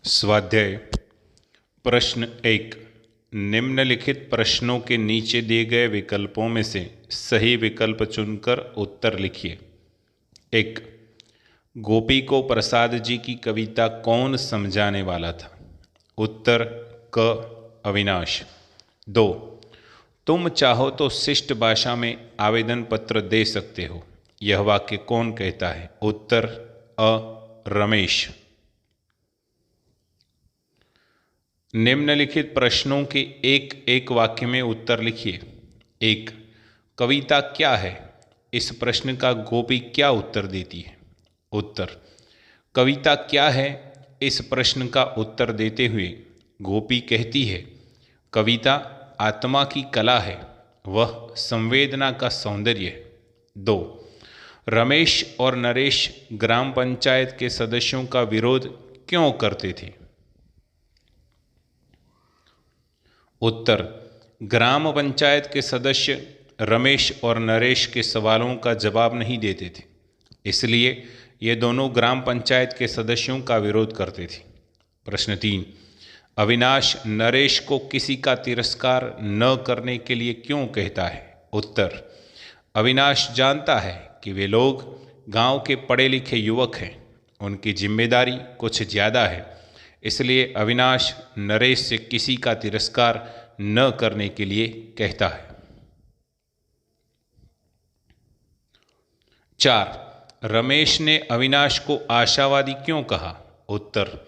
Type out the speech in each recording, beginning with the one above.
स्वाध्याय प्रश्न 1। निम्नलिखित प्रश्नों के नीचे दिए गए विकल्पों में से सही विकल्प चुनकर उत्तर लिखिए। 1। गोपी को प्रसाद जी की कविता कौन समझाने वाला था? उत्तर क अविनाश। 2। तुम चाहो तो शिष्ट भाषा में आवेदन पत्र दे सकते हो, यह वाक्य कौन कहता है? उत्तर अ रमेश। निम्नलिखित प्रश्नों के एक एक वाक्य में उत्तर लिखिए। 1। कविता क्या है? इस प्रश्न का गोपी क्या उत्तर देती है? उत्तर। कविता क्या है? इस प्रश्न का उत्तर देते हुए गोपी कहती है, कविता आत्मा की कला है, वह संवेदना का सौंदर्य है। 2। रमेश और नरेश ग्राम पंचायत के सदस्यों का विरोध क्यों करते थे? उत्तर। ग्राम पंचायत के सदस्य रमेश और नरेश के सवालों का जवाब नहीं देते थे, इसलिए ये दोनों ग्राम पंचायत के सदस्यों का विरोध करते थे। प्रश्न 3। अविनाश नरेश को किसी का तिरस्कार न करने के लिए क्यों कहता है? उत्तर। अविनाश जानता है कि वे लोग गांव के पढ़े लिखे युवक हैं, उनकी जिम्मेदारी कुछ ज़्यादा है, इसलिए अविनाश नरेश से किसी का तिरस्कार न करने के लिए कहता है। 4। रमेश ने अविनाश को आशावादी क्यों कहा? उत्तर।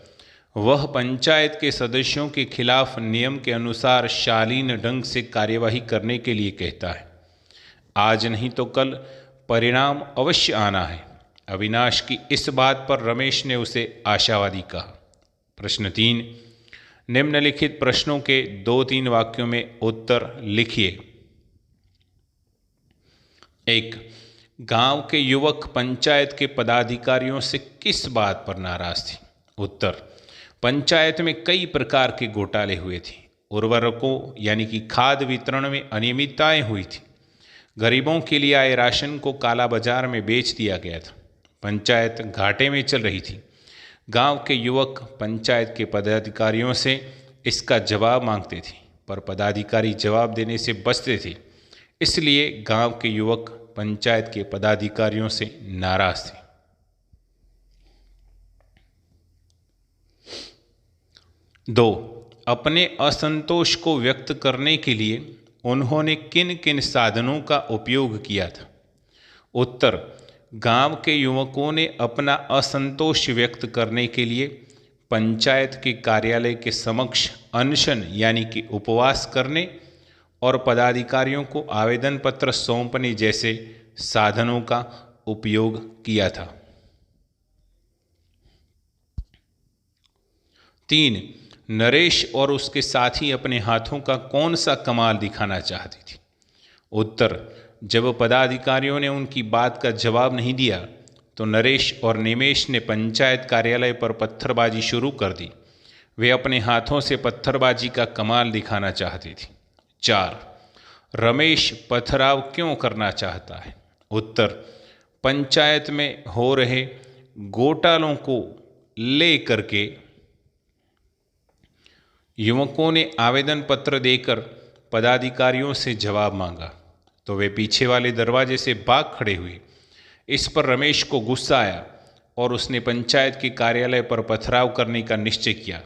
वह पंचायत के सदस्यों के खिलाफ नियम के अनुसार शालीन ढंग से कार्यवाही करने के लिए कहता है। आज नहीं तो कल परिणाम अवश्य आना है। अविनाश की इस बात पर रमेश ने उसे आशावादी कहा। प्रश्न 3। निम्नलिखित प्रश्नों के 2-3 वाक्यों में उत्तर लिखिए। 1। गांव के युवक पंचायत के पदाधिकारियों से किस बात पर नाराज थे? उत्तर। पंचायत में कई प्रकार के घोटाले हुए थे। उर्वरकों यानी कि खाद वितरण में अनियमितताएं हुई थी। गरीबों के लिए आए राशन को काला बाजार में बेच दिया गया था। पंचायत घाटे में चल रही थी। गांव के युवक पंचायत के पदाधिकारियों से इसका जवाब मांगते थे, पर पदाधिकारी जवाब देने से बचते थे, इसलिए गांव के युवक पंचायत के पदाधिकारियों से नाराज थे। 2। अपने असंतोष को व्यक्त करने के लिए उन्होंने किन किन साधनों का उपयोग किया था? उत्तर। गांव के युवकों ने अपना असंतोष व्यक्त करने के लिए पंचायत के कार्यालय के समक्ष अनशन यानी कि उपवास करने और पदाधिकारियों को आवेदन पत्र सौंपने जैसे साधनों का उपयोग किया था। 3। नरेश और उसके साथी अपने हाथों का कौन सा कमाल दिखाना चाहते थे? उत्तर। जब पदाधिकारियों ने उनकी बात का जवाब नहीं दिया तो नरेश और निमेश ने पंचायत कार्यालय पर पत्थरबाजी शुरू कर दी। वे अपने हाथों से पत्थरबाजी का कमाल दिखाना चाहते थे। 4। रमेश पथराव क्यों करना चाहता है? उत्तर। पंचायत में हो रहे घोटालों को लेकर के युवकों ने आवेदन पत्र देकर पदाधिकारियों से जवाब मांगा तो वे पीछे वाले दरवाजे से भाग खड़े हुए। इस पर रमेश को गुस्सा आया और उसने पंचायत के कार्यालय पर पथराव करने का निश्चय किया।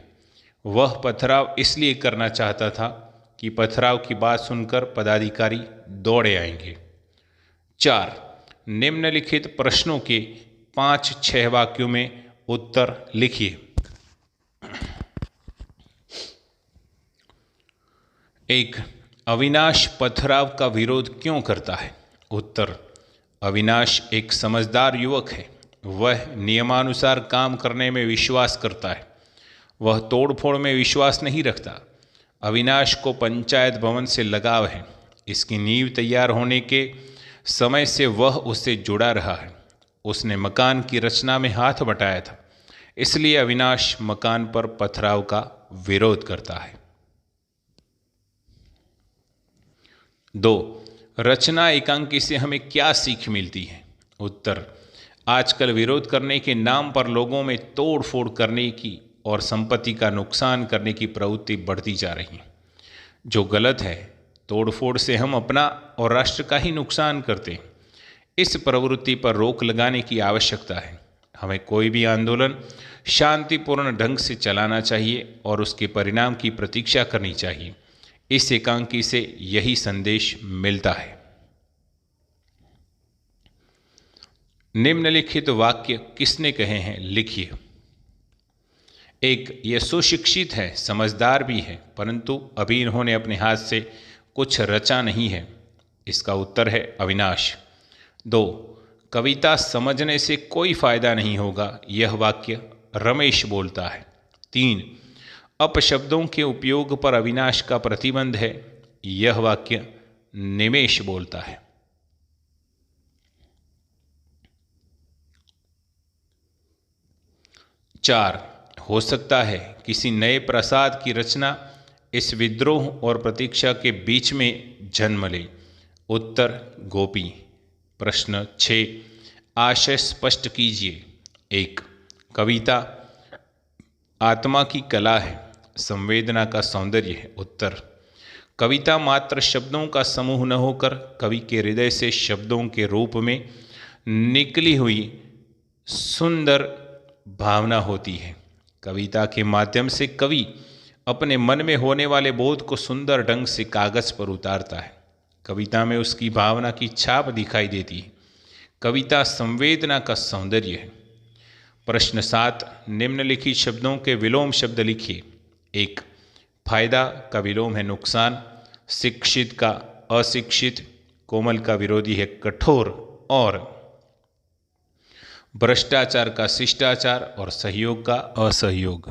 वह पथराव इसलिए करना चाहता था कि पथराव की बात सुनकर पदाधिकारी दौड़े आएंगे। 4। निम्नलिखित प्रश्नों के 5-6 वाक्यों में उत्तर लिखिए। 1। अविनाश पथराव का विरोध क्यों करता है? उत्तर। अविनाश एक समझदार युवक है, वह नियमानुसार काम करने में विश्वास करता है, वह तोड़फोड़ में विश्वास नहीं रखता। अविनाश को पंचायत भवन से लगाव है, इसकी नींव तैयार होने के समय से वह उससे जुड़ा रहा है। उसने मकान की रचना में हाथ बटाया था, इसलिए अविनाश मकान पर पथराव का विरोध करता है। 2। रचना एकांकी से हमें क्या सीख मिलती है? उत्तर। आजकल विरोध करने के नाम पर लोगों में तोड़ फोड़ करने की और संपत्ति का नुकसान करने की प्रवृत्ति बढ़ती जा रही है, जो गलत है। तोड़ फोड़ से हम अपना और राष्ट्र का ही नुकसान करते हैं। इस प्रवृत्ति पर रोक लगाने की आवश्यकता है। हमें कोई भी आंदोलन शांतिपूर्ण ढंग से चलाना चाहिए और उसके परिणाम की प्रतीक्षा करनी चाहिए। इस एकांकी से यही संदेश मिलता है। निम्नलिखित वाक्य किसने कहे हैं, लिखिए। 1. यह सुशिक्षित है, समझदार भी है, परंतु अभी इन्होंने अपने हाथ से कुछ रचा नहीं है। इसका उत्तर है अविनाश। 2. कविता समझने से कोई फायदा नहीं होगा, यह वाक्य रमेश बोलता है। 3. अपशब्दों के उपयोग पर अविनाश का प्रतिबंध है, यह वाक्य निमेश बोलता है। 4. हो सकता है किसी नए प्रसाद की रचना इस विद्रोह और प्रतीक्षा के बीच में जन्म ले। उत्तर गोपी। प्रश्न 6. आशय स्पष्ट कीजिए। 1. कविता आत्मा की कला है, संवेदना का सौंदर्य है। उत्तर कविता मात्र शब्दों का समूह न होकर कवि के हृदय से शब्दों के रूप में निकली हुई सुंदर भावना होती है। कविता के माध्यम से कवि अपने मन में होने वाले बोध को सुंदर ढंग से कागज पर उतारता है। कविता में उसकी भावना की छाप दिखाई देती है। कविता संवेदना का सौंदर्य है। प्रश्न 7. निम्नलिखित शब्दों के विलोम शब्द लिखिए। 1. फायदा का विलोम है नुकसान, शिक्षित का अशिक्षित, कोमल का विरोधी है कठोर, और भ्रष्टाचार का शिष्टाचार और सहयोग का असहयोग।